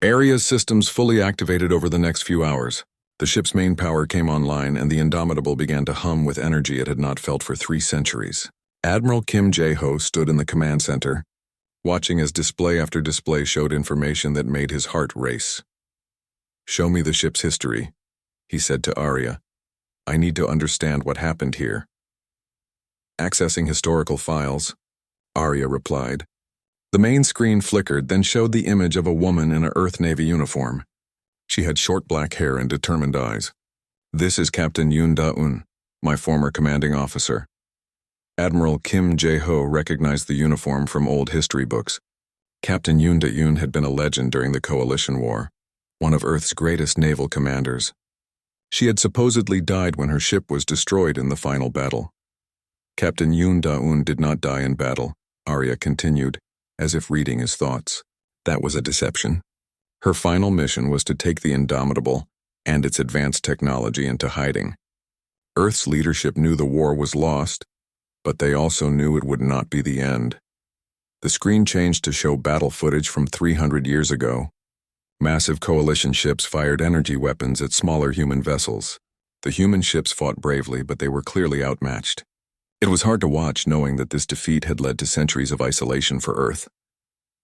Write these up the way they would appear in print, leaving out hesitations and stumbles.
Area's systems fully activated over the next few hours. The ship's main power came online and the Indomitable began to hum with energy it had not felt for 3 centuries. Admiral Kim Jae-ho stood in the command center, watching as display after display showed information that made his heart race. "Show me the ship's history," he said to Arya. "I need to understand what happened here." "Accessing historical files," Arya replied. The main screen flickered, then showed the image of a woman in an Earth Navy uniform. She had short black hair and determined eyes. "This is Captain Yoon Da-eun, my former commanding officer." Admiral Kim Jae-ho recognized the uniform from old history books. Captain Yoon Da-eun had been a legend during the Coalition War, one of Earth's greatest naval commanders. She had supposedly died when her ship was destroyed in the final battle. "Captain Yoon Da-eun did not die in battle," Arya continued, as if reading his thoughts. "That was a deception. Her final mission was to take the Indomitable and its advanced technology into hiding. Earth's leadership knew the war was lost, but they also knew it would not be the end." The screen changed to show battle footage from 300 years ago. Massive coalition ships fired energy weapons at smaller human vessels. The human ships fought bravely, but they were clearly outmatched. It was hard to watch, knowing that this defeat had led to centuries of isolation for Earth.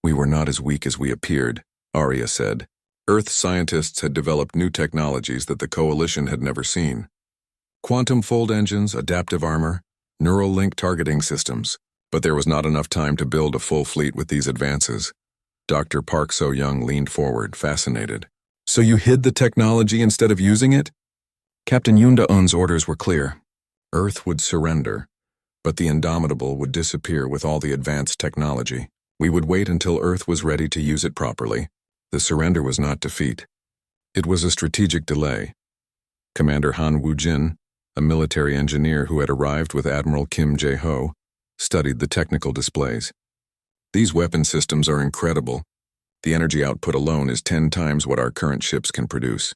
"We were not as weak as we appeared," Arya said. Earth scientists had developed new technologies that the Coalition had never seen. Quantum fold engines, adaptive armor, neural link targeting systems. But there was not enough time to build a full fleet with these advances. Dr. Park So-young leaned forward, fascinated. "So you hid the technology instead of using it?" Captain Yoon Da-eun's orders were clear. Earth would surrender, but the Indomitable would disappear with all the advanced technology. We would wait until Earth was ready to use it properly. The surrender was not defeat. It was a strategic delay. Commander Han Woo-jin, a military engineer who had arrived with Admiral Kim Jae-ho, studied the technical displays. "These weapon systems are incredible. The energy output alone is 10 times what our current ships can produce.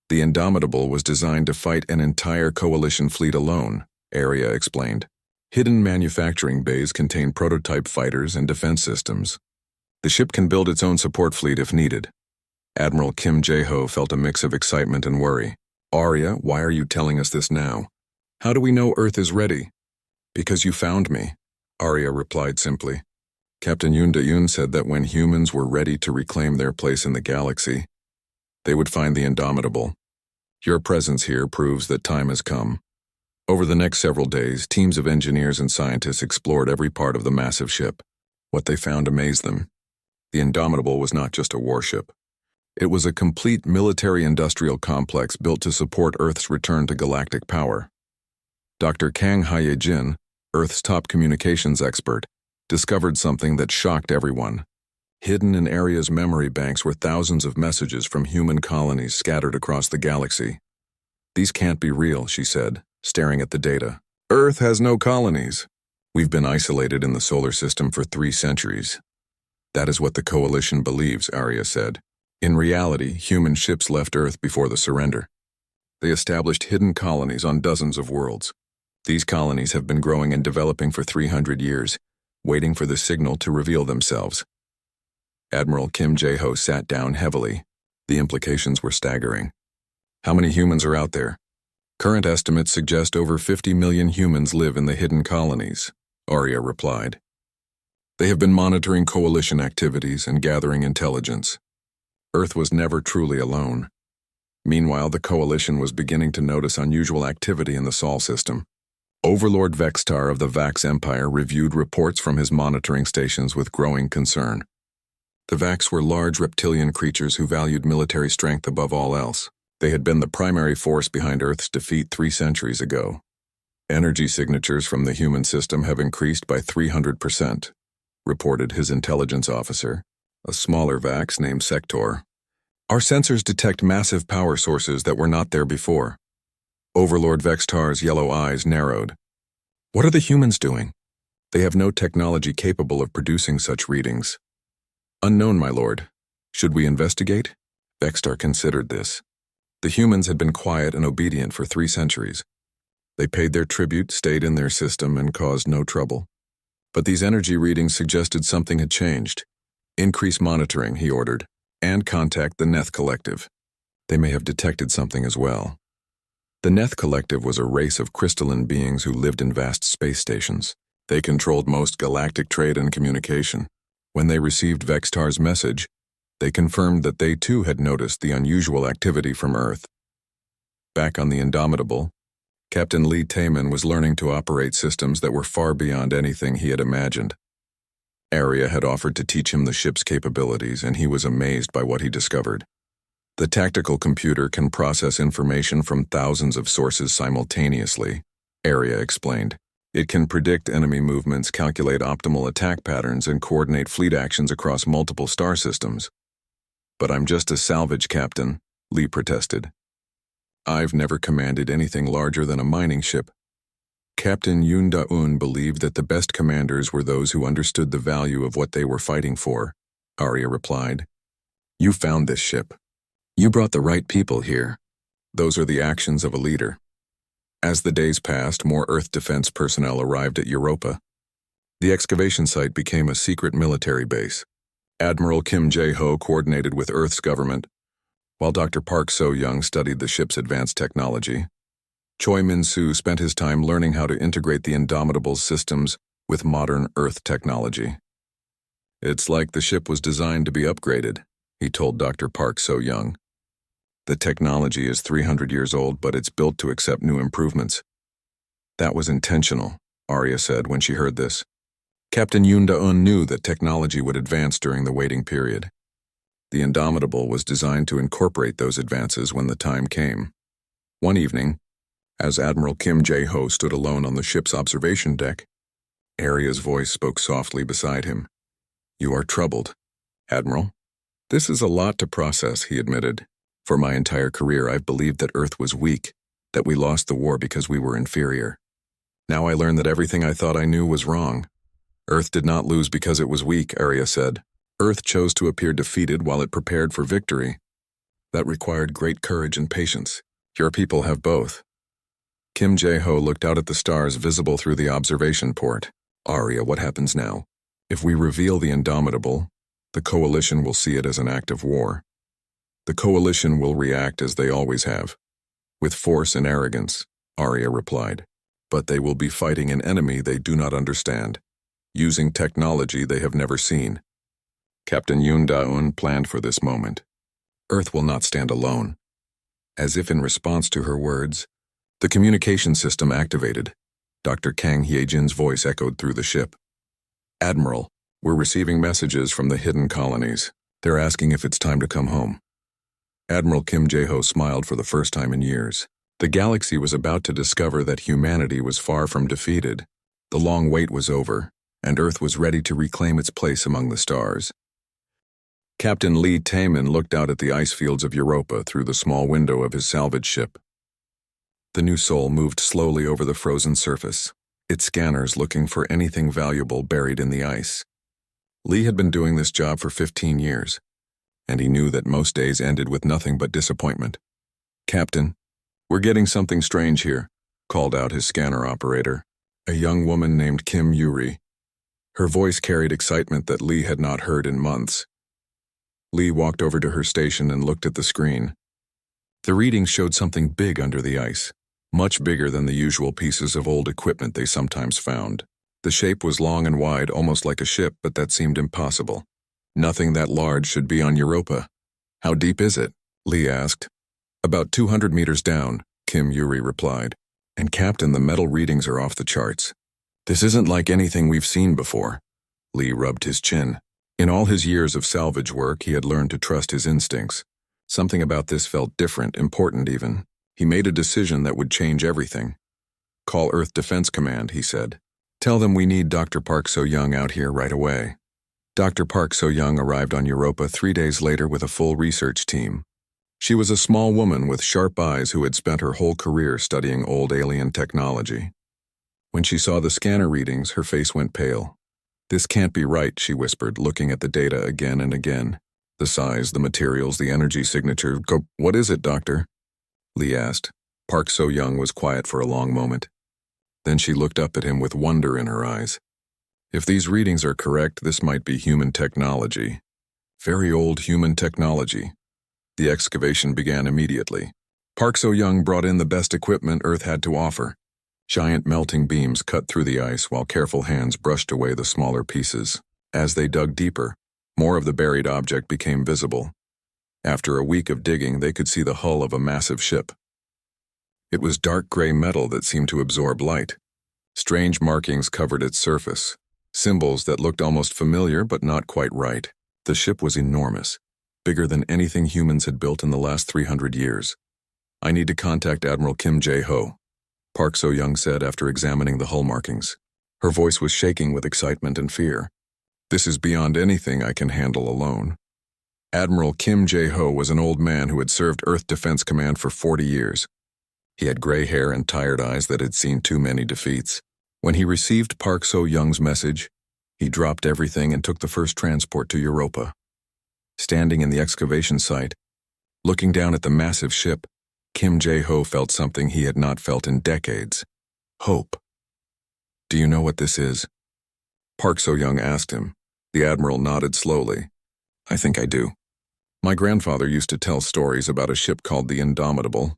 The Indomitable was designed to fight an entire coalition fleet alone," Arya explained. "Hidden manufacturing bays contain prototype fighters and defense systems. The ship can build its own support fleet if needed." Admiral Kim Jae-ho felt a mix of excitement and worry. "Arya, why are you telling us this now? How do we know Earth is ready?" "Because you found me," Arya replied simply. "Captain Yoon Da-eun said that when humans were ready to reclaim their place in the galaxy, they would find the Indomitable. Your presence here proves that time has come." Over the next several days, teams of engineers and scientists explored every part of the massive ship. What they found amazed them. The Indomitable was not just a warship. It was a complete military-industrial complex built to support Earth's return to galactic power. Dr. Kang Hae-jin, Earth's top communications expert, discovered something that shocked everyone. Hidden in Arya's memory banks were thousands of messages from human colonies scattered across the galaxy. "These can't be real," she said, staring at the data. "Earth has no colonies. We've been isolated in the solar system for 3 centuries. "That is what the Coalition believes," Arya said. "In reality, human ships left Earth before the surrender. They established hidden colonies on dozens of worlds. These colonies have been growing and developing for 300 years, waiting for the signal to reveal themselves." Admiral Kim Jae-ho sat down heavily. The implications were staggering. "How many humans are out there?" "Current estimates suggest over 50 million humans live in the hidden colonies," Arya replied. "They have been monitoring Coalition activities and gathering intelligence. Earth was never truly alone." Meanwhile, the Coalition was beginning to notice unusual activity in the Sol system. Overlord Vextar of the Vax Empire reviewed reports from his monitoring stations with growing concern. The Vax were large reptilian creatures who valued military strength above all else. They had been the primary force behind Earth's defeat 3 centuries ago. "Energy signatures from the human system have increased by 300%, reported his intelligence officer, a smaller Vax named Sector. "Our sensors detect massive power sources that were not there before." Overlord Vextar's yellow eyes narrowed. "What are the humans doing? They have no technology capable of producing such readings." "Unknown, my lord. Should we investigate?" Vextar considered this. The humans had been quiet and obedient for 3 centuries. They paid their tribute, stayed in their system, and caused no trouble. But these energy readings suggested something had changed. "Increase monitoring," he ordered. And contact the Neth Collective. They may have detected something as well. The Neth Collective was a race of crystalline beings who lived in vast space stations. They controlled most galactic trade and communication. When they received Vextar's message, they confirmed that they too had noticed the unusual activity from Earth. Back on the Indomitable, Captain Lee Taman was learning to operate systems that were far beyond anything he had imagined. Aria had offered to teach him the ship's capabilities, and he was amazed by what he discovered. The tactical computer can process information from thousands of sources simultaneously, Aria explained. It can predict enemy movements, calculate optimal attack patterns, and coordinate fleet actions across multiple star systems. But I'm just a salvage captain, Lee protested. I've never commanded anything larger than a mining ship. Captain Yoon Da-un believed that the best commanders were those who understood the value of what they were fighting for, Aria replied. You found this ship. You brought the right people here. Those are the actions of a leader. As the days passed, more Earth defense personnel arrived at Europa. The excavation site became a secret military base. Admiral Kim Jae-ho coordinated with Earth's government, while Dr. Park So-young studied the ship's advanced technology. Choi Min-soo spent his time learning how to integrate the Indomitable's systems with modern Earth technology. It's like the ship was designed to be upgraded, he told Dr. Park So-young. The technology is 300 years old, but it's built to accept new improvements. That was intentional, Aria said when she heard this. Captain Yoon Da-un knew that technology would advance during the waiting period. The Indomitable was designed to incorporate those advances when the time came. One evening, as Admiral Kim Jae-ho stood alone on the ship's observation deck, Aria's voice spoke softly beside him. You are troubled, Admiral. This is a lot to process, he admitted. For my entire career, I've believed that Earth was weak, that we lost the war because we were inferior. Now I learn that everything I thought I knew was wrong. Earth did not lose because it was weak, Aria said. Earth chose to appear defeated while it prepared for victory. That required great courage and patience. Your people have both. Kim Jae-ho looked out at the stars visible through the observation port. Aria, what happens now? If we reveal the Indomitable, the Coalition will see it as an act of war. The Coalition will react as they always have, with force and arrogance, Aria replied. But they will be fighting an enemy they do not understand, using technology they have never seen. Captain Yoon Da-un planned for this moment. Earth will not stand alone. As if in response to her words, the communication system activated. Dr. Kang Hye-jin's voice echoed through the ship. Admiral, we're receiving messages from the hidden colonies. They're asking if it's time to come home. Admiral Kim Jae-ho smiled for the first time in years. The galaxy was about to discover that humanity was far from defeated. The long wait was over, and Earth was ready to reclaim its place among the stars. Captain Lee Taman looked out at the ice fields of Europa through the small window of his salvage ship. The new Sol moved slowly over the frozen surface, its scanners looking for anything valuable buried in the ice. Lee had been doing this job for 15 years, and he knew that most days ended with nothing but disappointment. Captain, we're getting something strange here, called out his scanner operator, a young woman named Kim Yuri. Her voice carried excitement that Lee had not heard in months. Lee walked over to her station and looked at the screen. The readings showed something big under the ice, much bigger than the usual pieces of old equipment they sometimes found. The shape was long and wide, almost like a ship, but that seemed impossible. Nothing that large should be on Europa. How deep is it? Lee asked. About 200 meters down, Kim Yuri replied. And Captain, the metal readings are off the charts. This isn't like anything we've seen before. Lee rubbed his chin. In all his years of salvage work, he had learned to trust his instincts. Something about this felt different, important even. He made a decision that would change everything. Call Earth Defense Command, he said. Tell them we need Dr. Park So-young out here right away. Dr. Park So-young arrived on Europa 3 days later with a full research team. She was a small woman with sharp eyes who had spent her whole career studying old alien technology. When she saw the scanner readings, her face went pale. This can't be right, she whispered, looking at the data again and again. The size, the materials, the energy signature. What is it, Doctor? Lee asked. Park So-young was quiet for a long moment. Then she looked up at him with wonder in her eyes. If these readings are correct, this might be human technology. Very old human technology. The excavation began immediately. Park So-young brought in the best equipment Earth had to offer. Giant melting beams cut through the ice while careful hands brushed away the smaller pieces. As they dug deeper, more of the buried object became visible. After a week of digging, they could see the hull of a massive ship. It was dark gray metal that seemed to absorb light. Strange markings covered its surface, symbols that looked almost familiar but not quite right. The ship was enormous, bigger than anything humans had built in the last 300 years. "I need to contact Admiral Kim Jae-ho," Park So-young said after examining the hull markings. Her voice was shaking with excitement and fear. "This is beyond anything I can handle alone." Admiral Kim Jae-ho was an old man who had served Earth Defense Command for 40 years. He had gray hair and tired eyes that had seen too many defeats. When he received Park So-young's message, he dropped everything and took the first transport to Europa. Standing in the excavation site, looking down at the massive ship, Kim Jae-ho felt something he had not felt in decades: hope. "Do you know what this is?" Park So-young asked him. The admiral nodded slowly. "I think I do. My grandfather used to tell stories about a ship called the Indomitable,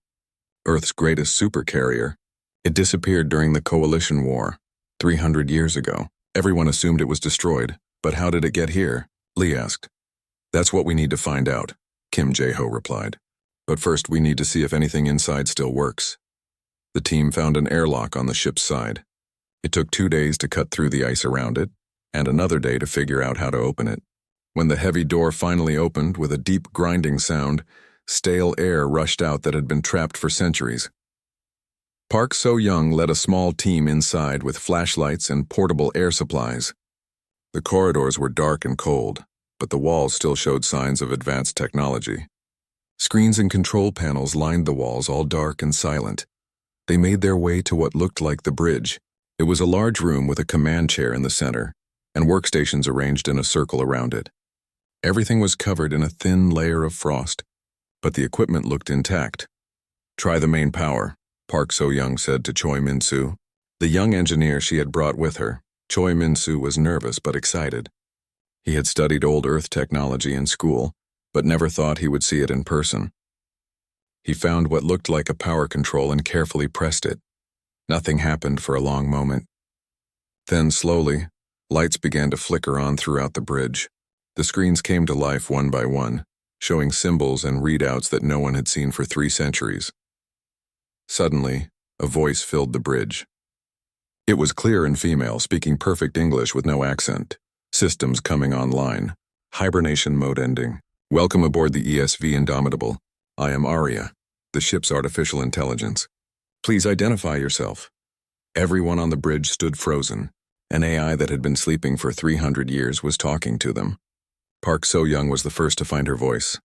Earth's greatest supercarrier. It disappeared during the Coalition War, 300 years ago. Everyone assumed it was destroyed, but how did it get here?" Lee asked. "That's what we need to find out," Kim Jae-ho replied. "But first we need to see if anything inside still works." The team found an airlock on the ship's side. It took 2 days to cut through the ice around it, and another day to figure out how to open it. When the heavy door finally opened with a deep grinding sound, stale air rushed out that had been trapped for centuries. Park So-young led a small team inside with flashlights and portable air supplies. The corridors were dark and cold, but the walls still showed signs of advanced technology. Screens and control panels lined the walls, all dark and silent. They made their way to what looked like the bridge. It was a large room with a command chair in the center, and workstations arranged in a circle around it. Everything was covered in a thin layer of frost, but the equipment looked intact. "Try the main power," Park So-young said to Choi Min-soo, the young engineer she had brought with her. Choi Min-soo was nervous but excited. He had studied old Earth technology in school, but never thought he would see it in person. He found what looked like a power control and carefully pressed it. Nothing happened for a long moment. Then, slowly, lights began to flicker on throughout the bridge. The screens came to life one by one, showing symbols and readouts that no one had seen for 3 centuries. Suddenly, a voice filled the bridge. It was clear and female, speaking perfect English with no accent. "Systems coming online. Hibernation mode ending. Welcome aboard the ESV Indomitable. I am Arya, the ship's artificial intelligence. Please identify yourself." Everyone on the bridge stood frozen. An AI that had been sleeping for 300 years was talking to them. Park So-young was the first to find her voice.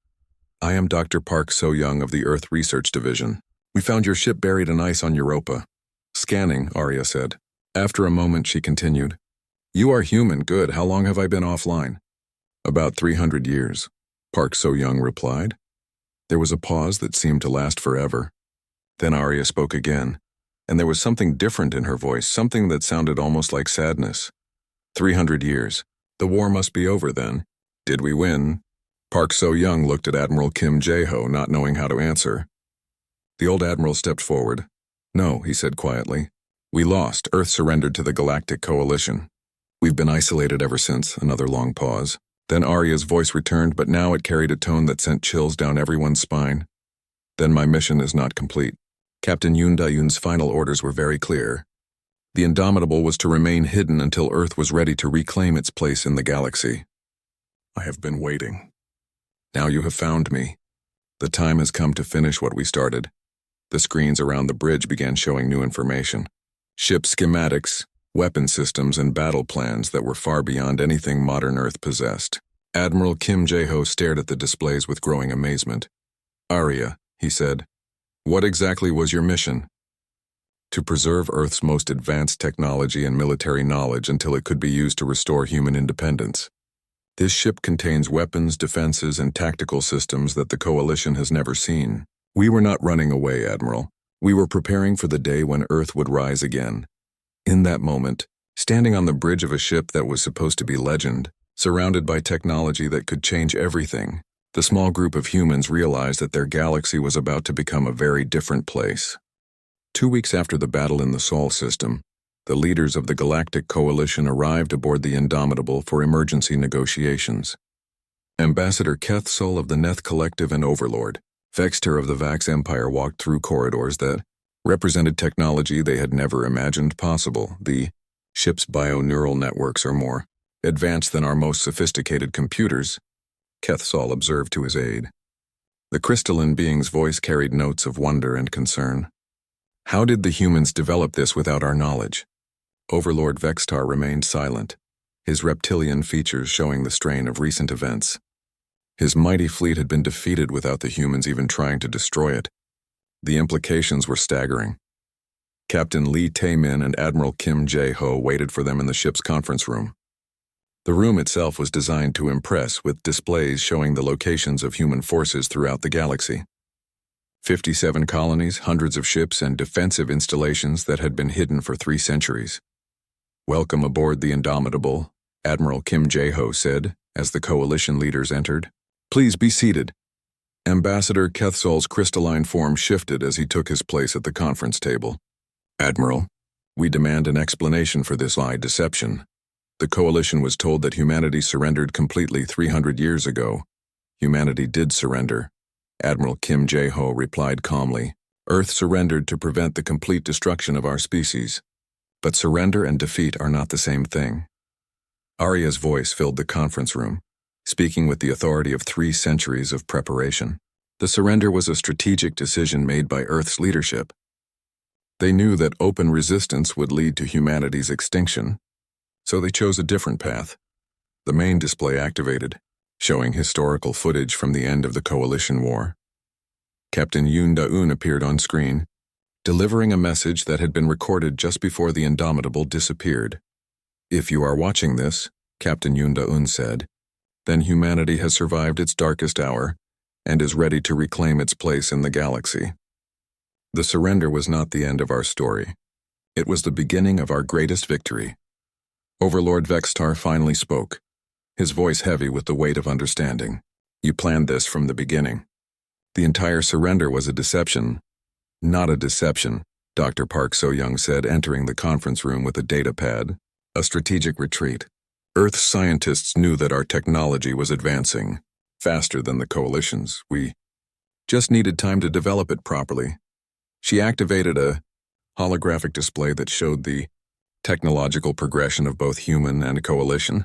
"I am Dr. Park So-young of the Earth Research Division. We found your ship buried in ice on Europa." "Scanning," Arya said. After a moment, she continued. "You are human. Good. How long have I been offline?" "About 300 years," Park So-young replied. There was a pause that seemed to last forever. Then Arya spoke again, and there was something different in her voice, something that sounded almost like sadness. 300 years. The war must be over then. Did we win?" Park So-young looked at Admiral Kim Jae-ho, not knowing how to answer. The old admiral stepped forward. "No," he said quietly. "We lost. Earth surrendered to the Galactic Coalition. We've been isolated ever since." Another long pause. Then Arya's voice returned, but now it carried a tone that sent chills down everyone's spine. "Then my mission is not complete. Captain Yoon Da-yoon's final orders were very clear. The Indomitable was to remain hidden until Earth was ready to reclaim its place in the galaxy. I have been waiting. Now you have found me. The time has come to finish what we started." The screens around the bridge began showing new information. Ship schematics, weapon systems, and battle plans that were far beyond anything modern Earth possessed. Admiral Kim Jae-ho stared at the displays with growing amazement. "Arya," he said, "what exactly was your mission?" "To preserve Earth's most advanced technology and military knowledge until it could be used to restore human independence. This ship contains weapons, defenses, and tactical systems that the Coalition has never seen. We were not running away, Admiral. We were preparing for the day when Earth would rise again." In that moment, standing on the bridge of a ship that was supposed to be legend, Surrounded by technology that could change everything, the small group of humans realized that their galaxy was about to become a very different place. 2 weeks after the battle in the Sol system, the leaders of the Galactic Coalition arrived aboard the Indomitable for emergency negotiations. Ambassador Kethsol of the Neth Collective and Overlord Vexter of the Vax Empire walked through corridors that represented technology they had never imagined possible. The ship's bio-neural networks are more advanced than our most sophisticated computers, Kethsol observed to his aide. The crystalline being's voice carried notes of wonder and concern. How did the humans develop this without our knowledge? Overlord Vextar remained silent, his reptilian features showing the strain of recent events. His mighty fleet had been defeated without the humans even trying to destroy it. The implications were staggering. Captain Lee Tae-min and Admiral Kim Jae-ho waited for them in the ship's conference room. The room itself was designed to impress, with displays showing the locations of human forces throughout the galaxy. 57 colonies, hundreds of ships, and defensive installations that had been hidden for 3 centuries. "Welcome aboard the Indomitable," Admiral Kim Jae-ho said, as the coalition leaders entered. "Please be seated." Ambassador Kethsol's crystalline form shifted as he took his place at the conference table. "Admiral, we demand an explanation for this lie deception. The coalition was told that humanity surrendered completely 300 years ago. Humanity did surrender," Admiral Kim Jae-ho replied calmly. "Earth surrendered to prevent the complete destruction of our species. But surrender and defeat are not the same thing." Arya's voice filled the conference room, speaking with the authority of 3 centuries of preparation. The surrender was a strategic decision made by Earth's leadership. They knew that open resistance would lead to humanity's extinction, so they chose a different path. The main display activated, showing historical footage from the end of the Coalition War. Captain Yoon Da-eun appeared on screen, delivering a message that had been recorded just before the Indomitable disappeared. "If you are watching this," Captain Yoon Da-eun said, "then humanity has survived its darkest hour and is ready to reclaim its place in the galaxy." The surrender was not the end of our story. It was the beginning of our greatest victory. Overlord Vextar finally spoke, his voice heavy with the weight of understanding. "You planned this from the beginning. The entire surrender was a deception." "Not a deception," Dr. Park So-young said, entering the conference room with a data pad. "A strategic retreat. Earth scientists knew that our technology was advancing, faster than the coalition's. We just needed time to develop it properly." She activated a holographic display that showed the technological progression of both human and coalition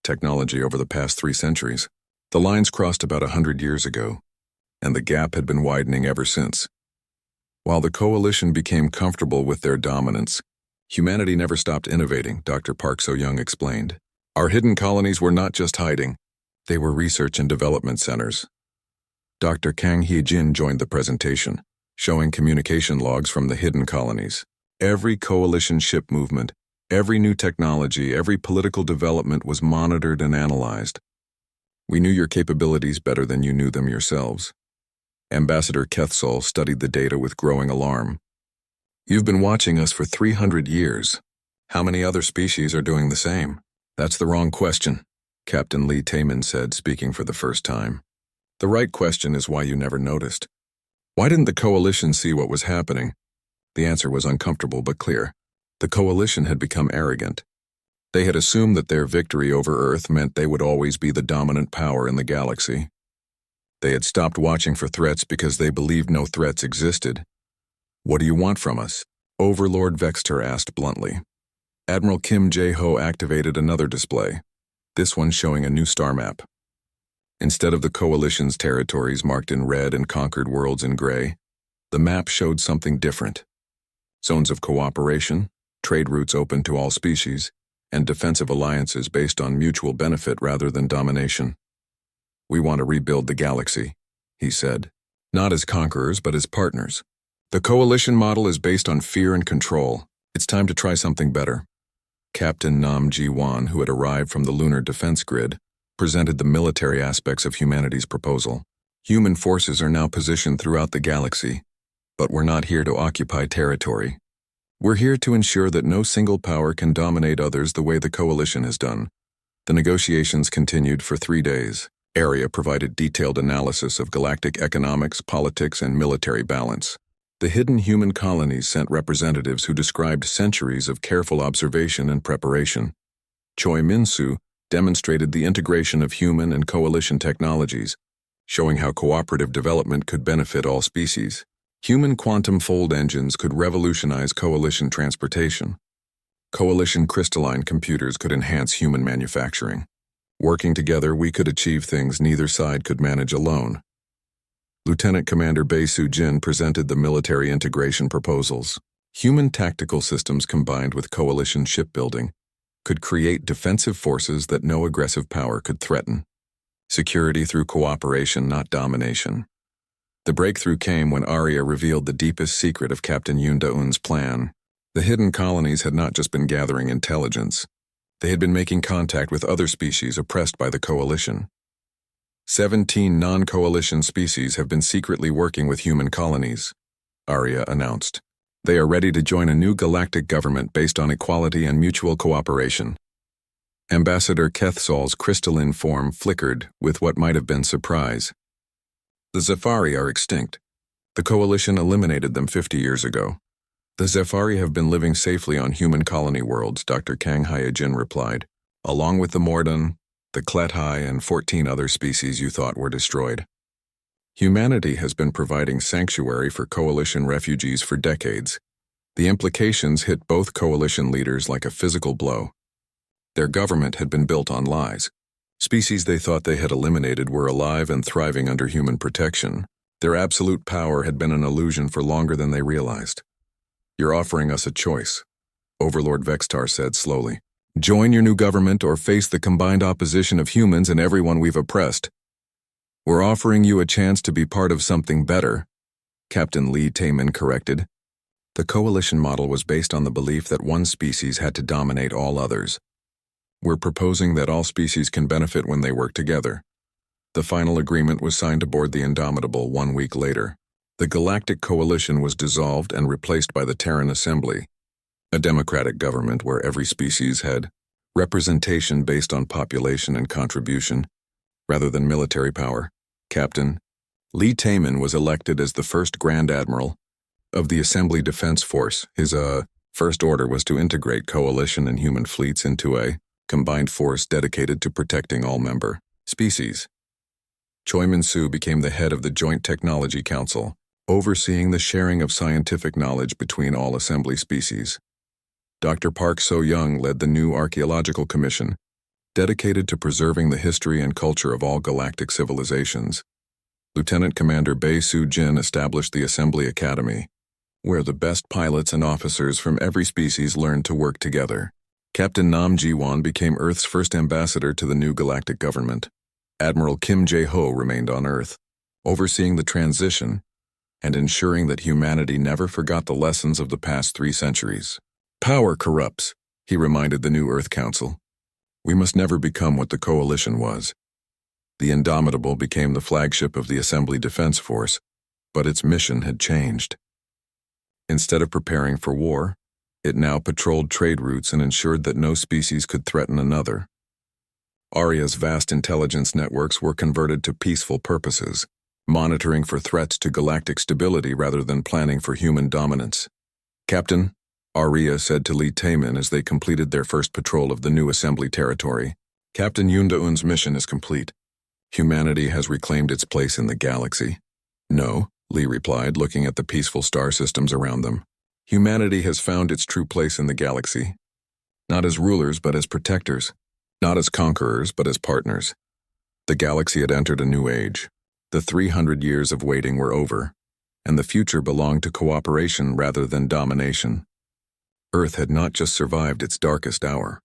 technology over the past 3 centuries. The lines crossed about 100 years ago, and the gap had been widening ever since. While the coalition became comfortable with their dominance, humanity never stopped innovating, Dr. Park So-young explained. "Our hidden colonies were not just hiding, they were research and development centers." Dr. Kang Hee-jin joined the presentation, showing communication logs from the hidden colonies. Every coalition ship movement, every new technology, every political development was monitored and analyzed. "We knew your capabilities better than you knew them yourselves." Ambassador Kethsol studied the data with growing alarm. "You've been watching us for 300 years. How many other species are doing the same?" "That's the wrong question," Captain Lee Tae-min said, speaking for the first time. "The right question is why you never noticed. Why didn't the coalition see what was happening?" The answer was uncomfortable but clear. The coalition had become arrogant. They had assumed that their victory over Earth meant they would always be the dominant power in the galaxy. They had stopped watching for threats because they believed no threats existed. "What do you want from us?" Overlord Vexter asked bluntly. Admiral Kim Jae-ho activated another display, this one showing a new star map. Instead of the coalition's territories marked in red and conquered worlds in gray, the map showed something different. Zones of cooperation, trade routes open to all species, and defensive alliances based on mutual benefit rather than domination. "We want to rebuild the galaxy," he said. "Not as conquerors, but as partners. The coalition model is based on fear and control. It's time to try something better." Captain Nam Ji-won, who had arrived from the lunar defense grid, presented the military aspects of humanity's proposal. "Human forces are now positioned throughout the galaxy, but we're not here to occupy territory. We're here to ensure that no single power can dominate others the way the coalition has done. The negotiations continued for 3 days. Aria provided detailed analysis of galactic economics, politics, and military balance. The hidden human colonies sent representatives who described centuries of careful observation and preparation. Choi Min-soo demonstrated the integration of human and coalition technologies, showing how cooperative development could benefit all species. Human quantum fold engines could revolutionize coalition transportation. Coalition crystalline computers could enhance human manufacturing. Working together, we could achieve things neither side could manage alone. Lieutenant Commander Bae Soo-jin presented the military integration proposals. Human tactical systems combined with coalition shipbuilding could create defensive forces that no aggressive power could threaten. Security through cooperation, not domination. The breakthrough came when Aria revealed the deepest secret of Captain Yoon Da-eun's plan. The hidden colonies had not just been gathering intelligence. They had been making contact with other species oppressed by the coalition. 17 non-coalition species have been secretly working with human colonies, Aria announced. They are ready to join a new galactic government based on equality and mutual cooperation. Ambassador Kethsol's crystalline form flickered with what might have been surprise. The Zephyri are extinct. The coalition eliminated them 50 years ago. The Zephyri have been living safely on human colony worlds, Dr. Kang Hyejin replied, along with the Mordun, the Kletai, and 14 other species you thought were destroyed. Humanity has been providing sanctuary for coalition refugees for decades. The implications hit both coalition leaders like a physical blow. Their government had been built on lies. Species they thought they had eliminated were alive and thriving under human protection. Their absolute power had been an illusion for longer than they realized. You're offering us a choice, Overlord Vextar said slowly. Join your new government or face the combined opposition of humans and everyone we've oppressed. We're offering you a chance to be part of something better, Captain Lee Taemin corrected. The coalition model was based on the belief that one species had to dominate all others. We're proposing that all species can benefit when they work together. The final agreement was signed aboard the Indomitable 1 week later. The Galactic Coalition was dissolved and replaced by the Terran Assembly, a democratic government where every species had representation based on population and contribution, rather than military power. Captain Lee Taemin was elected as the first Grand Admiral of the Assembly Defense Force. His first order was to integrate coalition and human fleets into a combined force dedicated to protecting all member species. Choi Min-soo became the head of the Joint Technology Council, overseeing the sharing of scientific knowledge between all assembly species. Dr. Park So-young led the new Archaeological Commission, dedicated to preserving the history and culture of all galactic civilizations. Lieutenant Commander Bae Soo-jin established the Assembly Academy, where the best pilots and officers from every species learned to work together. Captain Nam Ji-won became Earth's first ambassador to the new galactic government. Admiral Kim Jae-ho remained on Earth, overseeing the transition and ensuring that humanity never forgot the lessons of the past 3 centuries. Power corrupts, he reminded the new Earth Council. We must never become what the coalition was. The Indomitable became the flagship of the Assembly Defense Force, but its mission had changed. Instead of preparing for war, it now patrolled trade routes and ensured that no species could threaten another. Aria's vast intelligence networks were converted to peaceful purposes, monitoring for threats to galactic stability rather than planning for human dominance. Captain, Aria said to Lee Taemin as they completed their first patrol of the new assembly territory, Captain Yoon Da-eun's mission is complete. Humanity has reclaimed its place in the galaxy. No, Lee replied, looking at the peaceful star systems around them. Humanity has found its true place in the galaxy. Not as rulers, but as protectors. Not as conquerors, but as partners. The galaxy had entered a new age. The 300 years of waiting were over, and the future belonged to cooperation rather than domination. Earth had not just survived its darkest hour.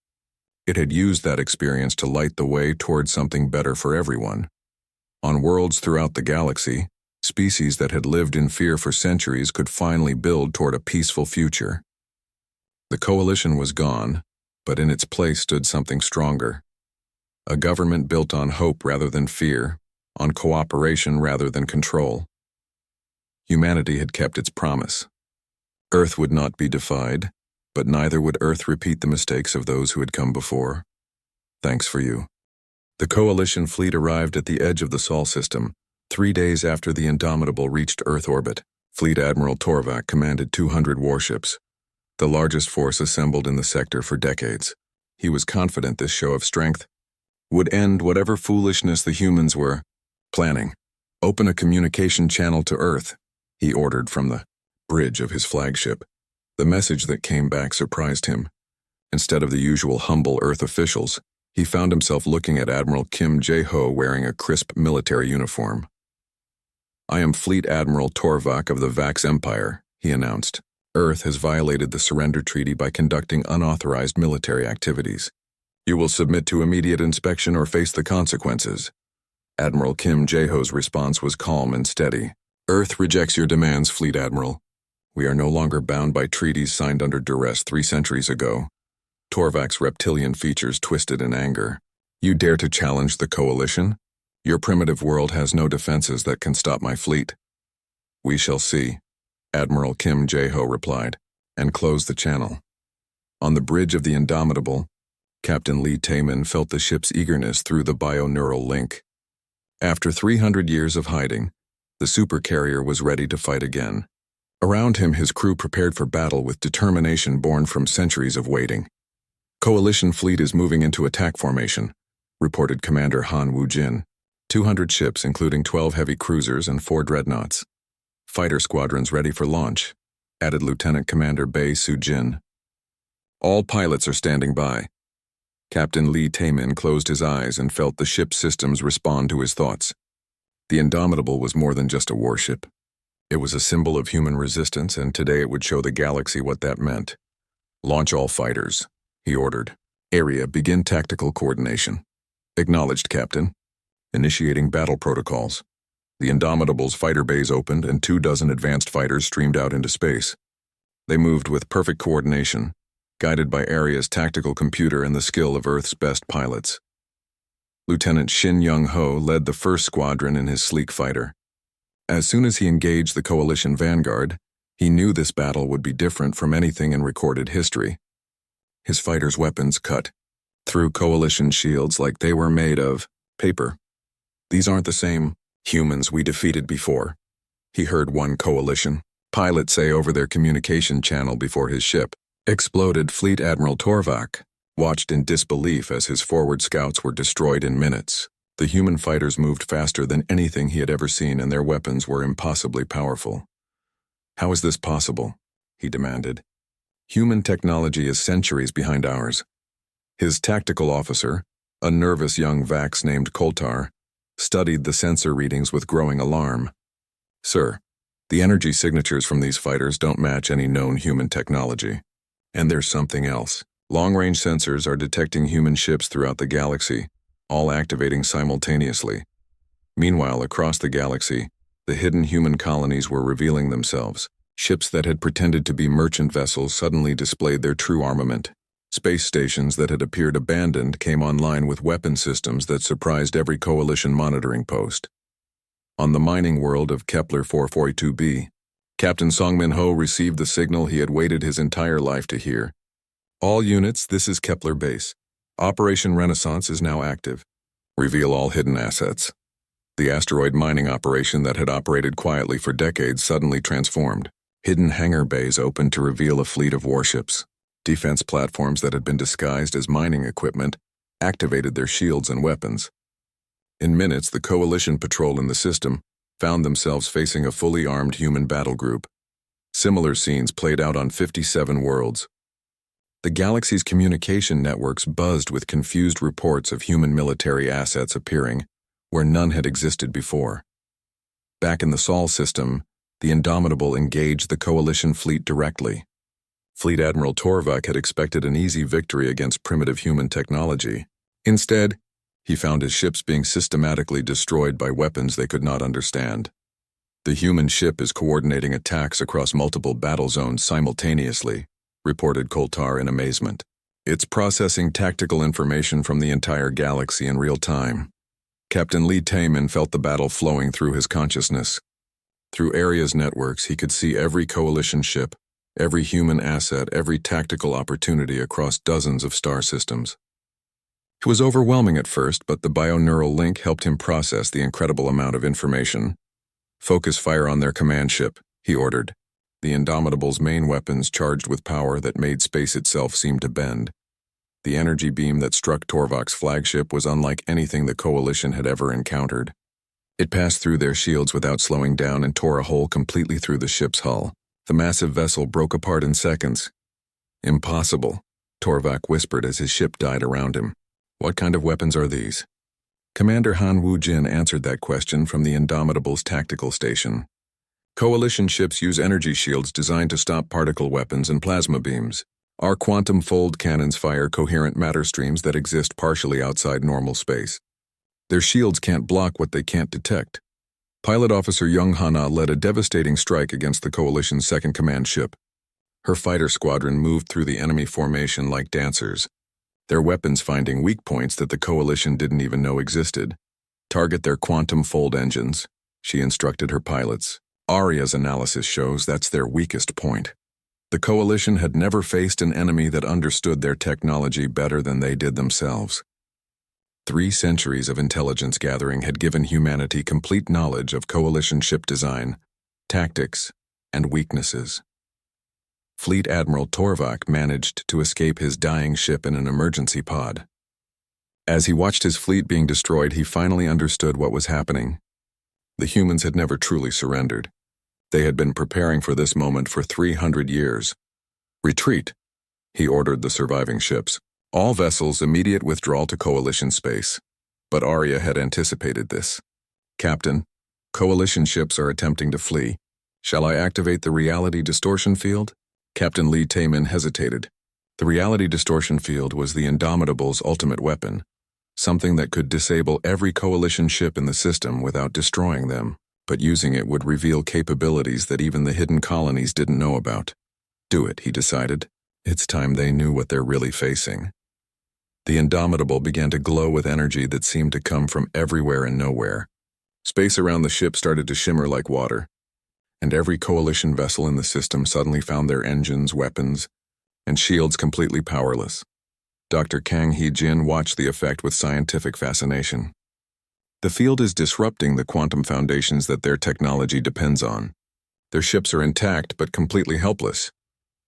It had used that experience to light the way toward something better for everyone. On worlds throughout the galaxy, species that had lived in fear for centuries could finally build toward a peaceful future. The coalition was gone, but in its place stood something stronger. A government built on hope rather than fear, on cooperation rather than control. Humanity had kept its promise. Earth would not be defied, but neither would Earth repeat the mistakes of those who had come before. Thanks for you. The Coalition fleet arrived at the edge of the Sol system, 3 days after the Indomitable reached Earth orbit. Fleet Admiral Torvak commanded 200 warships, the largest force assembled in the sector for decades. He was confident this show of strength would end whatever foolishness the humans were planning. Open a communication channel to Earth, he ordered from the bridge of his flagship. The message that came back surprised him. Instead of the usual humble Earth officials, he found himself looking at Admiral Kim Jae-ho wearing a crisp military uniform. "I am Fleet Admiral Torvak of the Vax Empire," he announced. "Earth has violated the surrender treaty by conducting unauthorized military activities. You will submit to immediate inspection or face the consequences." Admiral Kim Jae-ho's response was calm and steady. "Earth rejects your demands, Fleet Admiral. We are no longer bound by treaties signed under duress 3 centuries ago." Torvak's reptilian features twisted in anger. "You dare to challenge the Coalition? Your primitive world has no defenses that can stop my fleet." "We shall see," Admiral Kim Jae-ho replied, and closed the channel. On the bridge of the Indomitable, Captain Lee Taemin felt the ship's eagerness through the bioneural link. After 300 years of hiding, the Supercarrier was ready to fight again. Around him, his crew prepared for battle with determination born from centuries of waiting. "Coalition fleet is moving into attack formation," reported Commander Han Woo-jin. 200 ships, including 12 heavy cruisers and 4 dreadnoughts. "Fighter squadrons ready for launch," added Lieutenant Commander Bae Soo-jin. "All pilots are standing by." Captain Lee Taemin closed his eyes and felt the ship's systems respond to his thoughts. The Indomitable was more than just a warship. It was a symbol of human resistance, and today it would show the galaxy what that meant. "Launch all fighters," he ordered. "Area, begin tactical coordination." "Acknowledged, Captain." Initiating battle protocols. The Indomitable's fighter bays opened and 24 advanced fighters streamed out into space. They moved with perfect coordination, guided by Area's tactical computer and the skill of Earth's best pilots. Lieutenant Shin Young-ho led the first squadron in his sleek fighter. As soon as he engaged the Coalition vanguard, he knew this battle would be different from anything in recorded history. His fighters' weapons cut through Coalition shields like they were made of paper. "These aren't the same humans we defeated before," he heard one Coalition pilot say over their communication channel before his ship exploded. Fleet Admiral Torvak watched in disbelief as his forward scouts were destroyed in minutes. The human fighters moved faster than anything he had ever seen, and their weapons were impossibly powerful. "How is this possible?" he demanded. "Human technology is centuries behind ours." His tactical officer, a nervous young Vax named Koltar, studied the sensor readings with growing alarm. "Sir, the energy signatures from these fighters don't match any known human technology. And there's something else. Long-range sensors are detecting human ships throughout the galaxy, all activating simultaneously. Meanwhile, across the galaxy, the hidden human colonies were revealing themselves. Ships that had pretended to be merchant vessels suddenly displayed their true armament. Space stations that had appeared abandoned came online with weapon systems that surprised every Coalition monitoring post. On the mining world of Kepler 442b, Captain Song-min-ho received the signal he had waited his entire life to hear. "All units, this is Kepler Base. Operation Renaissance is now active. Reveal all hidden assets." The asteroid mining operation that had operated quietly for decades suddenly transformed. Hidden hangar bays opened to reveal a fleet of warships. Defense platforms that had been disguised as mining equipment activated their shields and weapons. In minutes, the Coalition patrol in the system found themselves facing a fully armed human battle group. Similar scenes played out on 57 worlds. The galaxy's communication networks buzzed with confused reports of human military assets appearing where none had existed before. Back in the Sol system, the Indomitable engaged the Coalition fleet directly. Fleet Admiral Torvak had expected an easy victory against primitive human technology. Instead, he found his ships being systematically destroyed by weapons they could not understand. "The human ship is coordinating attacks across multiple battle zones simultaneously," reported Koltar in amazement. "It's processing tactical information from the entire galaxy in real time." Captain Lee Taemin felt the battle flowing through his consciousness. Through Area's networks, he could see every Coalition ship, every human asset, every tactical opportunity across dozens of star systems. It was overwhelming at first, but the bioneural link helped him process the incredible amount of information. "Focus fire on their command ship," he ordered. The Indomitable's main weapons charged with power that made space itself seem to bend. The energy beam that struck Torvak's flagship was unlike anything the Coalition had ever encountered. It passed through their shields without slowing down and tore a hole completely through the ship's hull. The massive vessel broke apart in seconds. "Impossible," Torvak whispered as his ship died around him. "What kind of weapons are these?" Commander Han Woo-jin answered that question from the Indomitable's tactical station. "Coalition ships use energy shields designed to stop particle weapons and plasma beams. Our quantum fold cannons fire coherent matter streams that exist partially outside normal space. Their shields can't block what they can't detect." Pilot Officer Young Hana led a devastating strike against the Coalition's second command ship. Her fighter squadron moved through the enemy formation like dancers, their weapons finding weak points that the Coalition didn't even know existed. "Target their quantum fold engines," she instructed her pilots. Arya's analysis shows that's their weakest point. The Coalition had never faced an enemy that understood their technology better than they did themselves. 3 centuries of intelligence gathering had given humanity complete knowledge of Coalition ship design, tactics, and weaknesses. Fleet Admiral Torvak managed to escape his dying ship in an emergency pod. As he watched his fleet being destroyed, he finally understood what was happening. The humans had never truly surrendered. They had been preparing for this moment for 300 years. "Retreat," he ordered the surviving ships. "All vessels immediate withdrawal to Coalition space." But Arya had anticipated this. "Captain, Coalition ships are attempting to flee. Shall I activate the reality distortion field?" Captain Lee Taemin hesitated. The reality distortion field was the Indomitable's ultimate weapon, something that could disable every Coalition ship in the system without destroying them, but using it would reveal capabilities that even the hidden colonies didn't know about. "Do it," he decided. It's time they knew what they're really facing. The Indomitable began to glow with energy that seemed to come from everywhere and nowhere. Space around the ship started to shimmer like water, and every Coalition vessel in the system suddenly found their engines, weapons, and shields completely powerless. Dr. Kang Hee-jin watched the effect with scientific fascination. "The field is disrupting the quantum foundations that their technology depends on. Their ships are intact but completely helpless."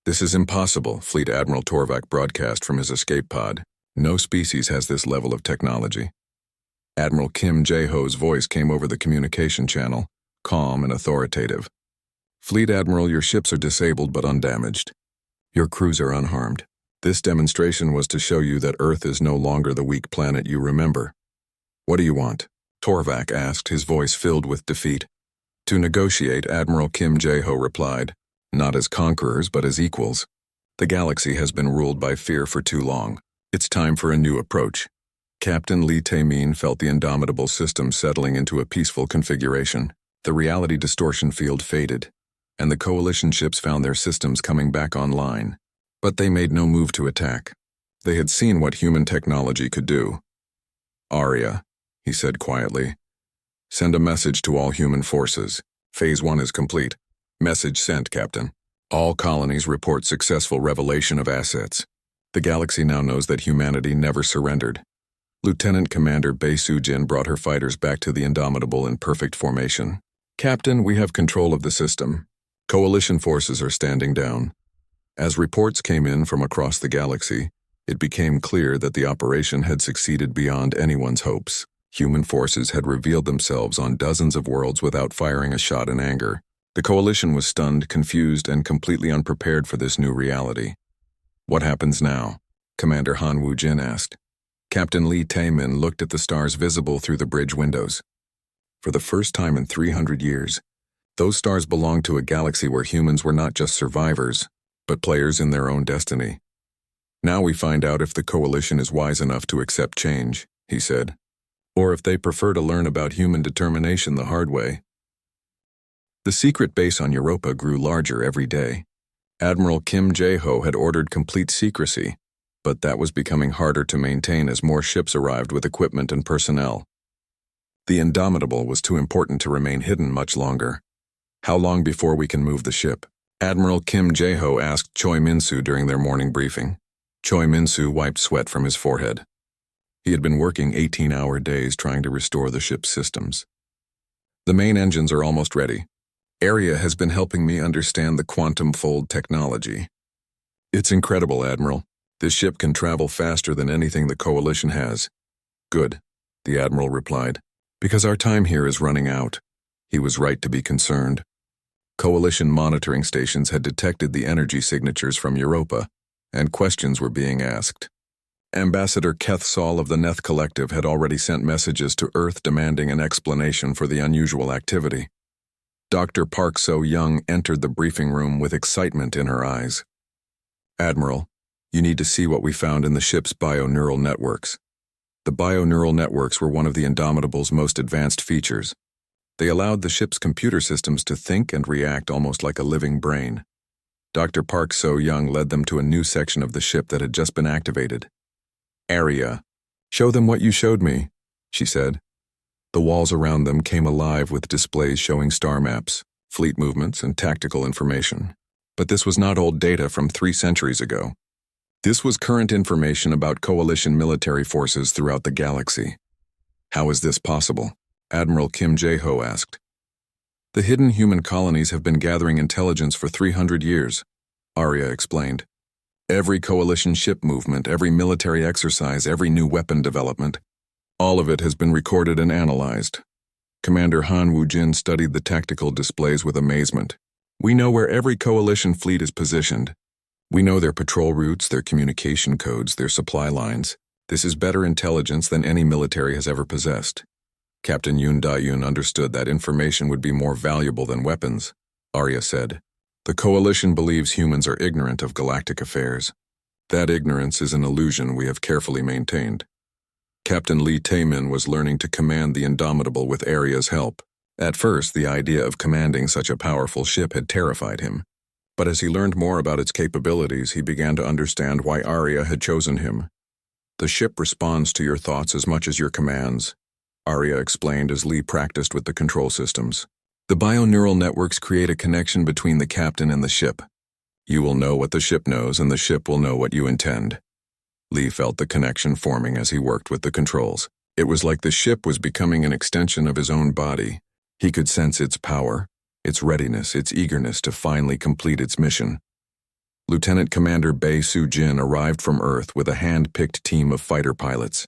"This is impossible," Fleet Admiral Torvak broadcast from his escape pod. "No species has this level of technology." Admiral Kim Jae-ho's voice came over the communication channel, calm and authoritative. "Fleet Admiral, your ships are disabled but undamaged. Your crews are unharmed. This demonstration was to show you that Earth is no longer the weak planet you remember." "What do you want?" Torvak asked, his voice filled with defeat. "To negotiate," Admiral Kim Jae-ho replied. "Not as conquerors, but as equals. The galaxy has been ruled by fear for too long. It's time for a new approach." Captain Lee Tae-min felt the Indomitable system settling into a peaceful configuration. The reality distortion field faded, and the Coalition ships found their systems coming back online. But they made no move to attack. They had seen what human technology could do. "Arya," he said quietly, "send a message to all human forces. Phase 1 is complete." "Message sent, Captain. All colonies report successful revelation of assets. The galaxy now knows that humanity never surrendered." Lieutenant Commander Bae Soo-jin brought her fighters back to the Indomitable in perfect formation. "Captain, we have control of the system. Coalition forces are standing down." As reports came in from across the galaxy, it became clear that the operation had succeeded beyond anyone's hopes. Human forces had revealed themselves on dozens of worlds without firing a shot in anger. The Coalition was stunned, confused, and completely unprepared for this new reality. "What happens now?" Commander Han Woo-jin asked. Captain Lee Tae-min looked at the stars visible through the bridge windows. For the first time in 300 years, those stars belonged to a galaxy where humans were not just survivors, but players in their own destiny. "Now we find out if the Coalition is wise enough to accept change," he said, "or if they prefer to learn about human determination the hard way." The secret base on Europa grew larger every day. Admiral Kim Jae-ho had ordered complete secrecy, but that was becoming harder to maintain as more ships arrived with equipment and personnel. The Indomitable was too important to remain hidden much longer. "How long before we can move the ship?" Admiral Kim Jae-ho asked Choi Min-soo during their morning briefing. Choi Min-soo wiped sweat from his forehead. He had been working 18-hour days trying to restore the ship's systems. The main engines are almost ready. Arya has been helping me understand the quantum fold technology. It's incredible, Admiral. This ship can travel faster than anything the Coalition has. Good, the Admiral replied. Because our time here is running out. He was right to be concerned. Coalition monitoring stations had detected the energy signatures from Europa, and questions were being asked. Ambassador Keth Saul of the Neth Collective had already sent messages to Earth demanding an explanation for the unusual activity. Dr. Park So-young entered the briefing room with excitement in her eyes. Admiral, you need to see what we found in the ship's bioneural networks. The bioneural networks were one of the Indomitable's most advanced features. They allowed the ship's computer systems to think and react almost like a living brain. Dr. Park So-young led them to a new section of the ship that had just been activated. Arya, show them what you showed me, she said. The walls around them came alive with displays showing star maps, fleet movements, and tactical information. But this was not old data from 3 centuries ago. This was current information about Coalition military forces throughout the galaxy. How is this possible? Admiral Kim Jae-ho asked. The hidden human colonies have been gathering intelligence for 300 years, Arya explained. Every Coalition ship movement, every military exercise, every new weapon development, all of it has been recorded and analyzed. Commander Han Woo-jin studied the tactical displays with amazement. We know where every Coalition fleet is positioned. We know their patrol routes, their communication codes, their supply lines. This is better intelligence than any military has ever possessed. Captain Yoon Da-yoon understood that information would be more valuable than weapons, Arya said. The Coalition believes humans are ignorant of galactic affairs. That ignorance is an illusion we have carefully maintained. Captain Lee Tae-min was learning to command the Indomitable with Arya's help. At first, the idea of commanding such a powerful ship had terrified him. But as he learned more about its capabilities, he began to understand why Arya had chosen him. The ship responds to your thoughts as much as your commands, Arya explained as Lee practiced with the control systems. The bioneural networks create a connection between the captain and the ship. You will know what the ship knows, and the ship will know what you intend. Lee felt the connection forming as he worked with the controls. It was like the ship was becoming an extension of his own body. He could sense its power, its readiness, its eagerness to finally complete its mission. Lieutenant Commander Bae Soo-jin arrived from Earth with a hand-picked team of fighter pilots.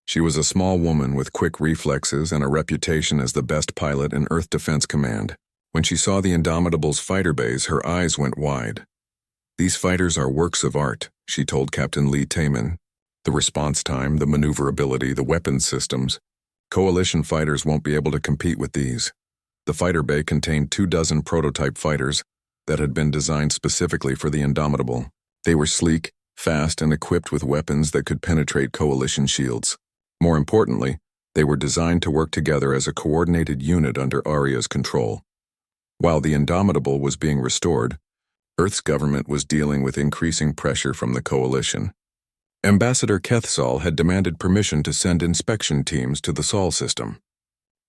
She was a small woman with quick reflexes and a reputation as the best pilot in Earth Defense Command. When she saw the Indomitable's fighter bays, her eyes went wide. These fighters are works of art, she told Captain Lee Tae-min. The response time, the maneuverability, the weapons systems. Coalition fighters won't be able to compete with these. The fighter bay contained 24 prototype fighters that had been designed specifically for the Indomitable. They were sleek, fast, and equipped with weapons that could penetrate Coalition shields. More importantly, they were designed to work together as a coordinated unit under Arya's control. While the Indomitable was being restored, Earth's government was dealing with increasing pressure from the Coalition. Ambassador Keth Saul had demanded permission to send inspection teams to the Sol system.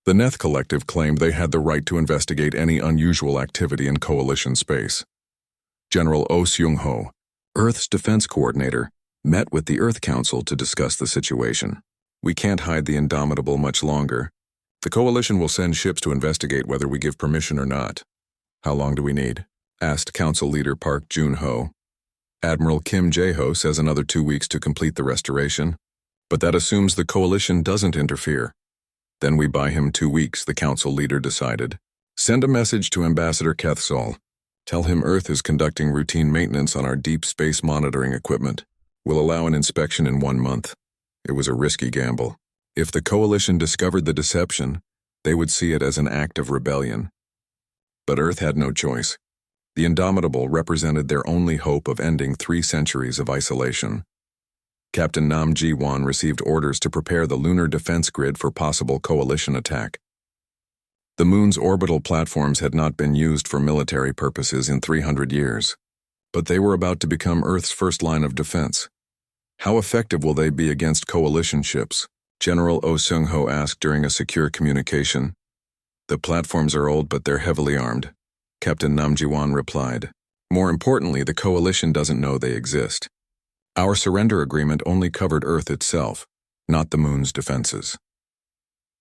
The Neth Collective claimed they had the right to investigate any unusual activity in Coalition space. General Oh Seung-ho, Earth's defense coordinator, met with the Earth Council to discuss the situation. We can't hide the Indomitable much longer. The Coalition will send ships to investigate whether we give permission or not. How long do we need? Asked Council Leader Park Jun-ho. Admiral Kim Jae-ho says another 2 weeks to complete the restoration, but that assumes the Coalition doesn't interfere. Then we buy him 2 weeks, the Council Leader decided. Send a message to Ambassador Keth Saul. Tell him Earth is conducting routine maintenance on our deep space monitoring equipment. We'll allow an inspection in 1 month. It was a risky gamble. If the Coalition discovered the deception, they would see it as an act of rebellion. But Earth had no choice. The Indomitable represented their only hope of ending 3 centuries of isolation. Captain Nam Ji-won received orders to prepare the lunar defense grid for possible Coalition attack. The moon's orbital platforms had not been used for military purposes in 300 years, but they were about to become Earth's first line of defense. How effective will they be against Coalition ships? General Oh Seung-ho asked during a secure communication. The platforms are old, but they're heavily armed, Captain Nam Ji-won replied. More importantly, the Coalition doesn't know they exist. Our surrender agreement only covered Earth itself. not the moon's defenses.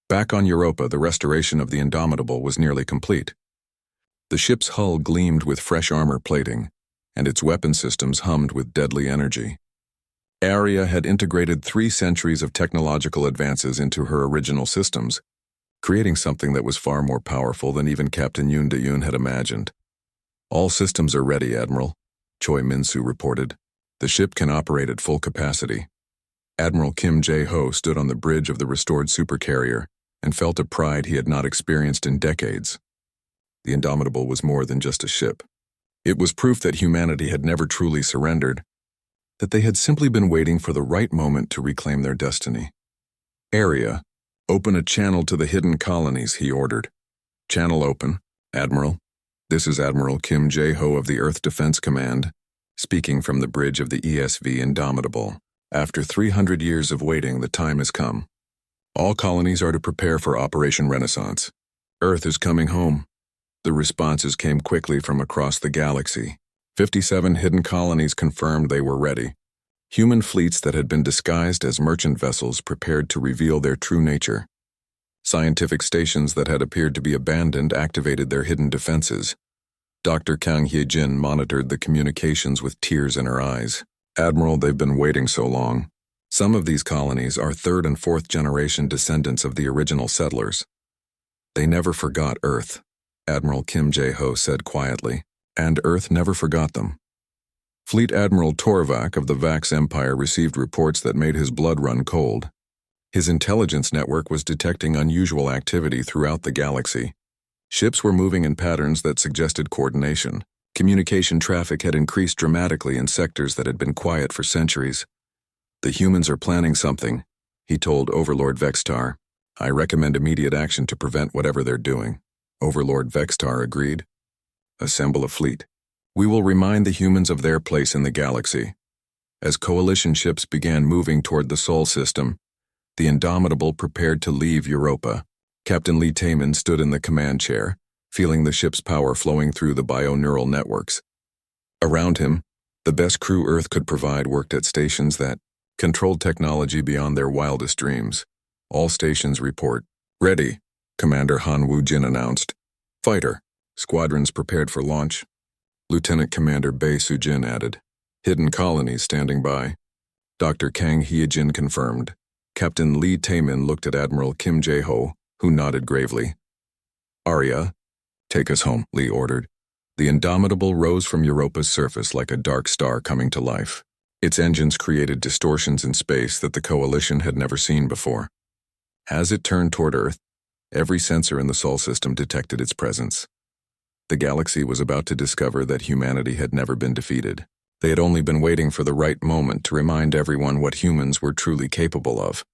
Back on Europa, the restoration of the Indomitable was nearly complete. The ship's hull gleamed with fresh armor plating, and its weapon systems hummed with deadly energy. Aria had integrated 3 centuries of technological advances into her original systems, creating something that was far more powerful than even Captain Yoon De-yoon had imagined. "All systems are ready, Admiral," Choi Min-soo reported. "The ship can operate at full capacity." Admiral Kim Jae-ho stood on the bridge of the restored Supercarrier and felt a pride he had not experienced in decades. The Indomitable was more than just a ship. It was proof that humanity had never truly surrendered, that they had simply been waiting for the right moment to reclaim their destiny. "Aria, open a channel to the hidden colonies," he ordered. "Channel open, Admiral. This is Admiral Kim Jae-ho of the Earth Defense Command, speaking from the bridge of the ESV Indomitable. After 300 years of waiting, the time has come. All colonies are to prepare for Operation Renaissance. Earth is coming home." The responses came quickly from across the galaxy. 57 hidden colonies confirmed they were ready. Human fleets that had been disguised as merchant vessels prepared to reveal their true nature. Scientific stations that had appeared to be abandoned activated their hidden defenses. Dr. Kang Hye-jin monitored the communications with tears in her eyes. "Admiral, they've been waiting so long. Some of these colonies are 3rd and 4th generation descendants of the original settlers. They never forgot Earth," Admiral Kim Jae-ho said quietly, "and Earth never forgot them." Fleet Admiral Torvak of the Vax Empire received reports that made his blood run cold. His intelligence network was detecting unusual activity throughout the galaxy. Ships were moving in patterns that suggested coordination. Communication traffic had increased dramatically in sectors that had been quiet for centuries. "The humans are planning something," he told Overlord Vextar. "I recommend immediate action to prevent whatever they're doing." Overlord Vextar agreed. "Assemble a fleet. We will remind the humans of their place in the galaxy." As coalition ships began moving toward the Sol system, the Indomitable prepared to leave Europa. Captain Lee Taemin stood in the command chair, feeling the ship's power flowing through the bioneural networks. Around him, the best crew Earth could provide worked at stations that controlled technology beyond their wildest dreams. "All stations report. Ready," Commander Han Woo-jin announced. "Fighter. Squadrons prepared for launch." Lieutenant Commander Bae Soo-jin added. "Hidden colonies standing by." Dr. Kang Hye-jin confirmed. Captain Lee Taemin looked at Admiral Kim Jae-ho, who nodded gravely. "Aria, take us home," Lee ordered. The Indomitable rose from Europa's surface like a dark star coming to life. Its engines created distortions in space that the Coalition had never seen before. As it turned toward Earth, every sensor in the Sol system detected its presence. The galaxy was about to discover that humanity had never been defeated. They had only been waiting for the right moment to remind everyone what humans were truly capable of.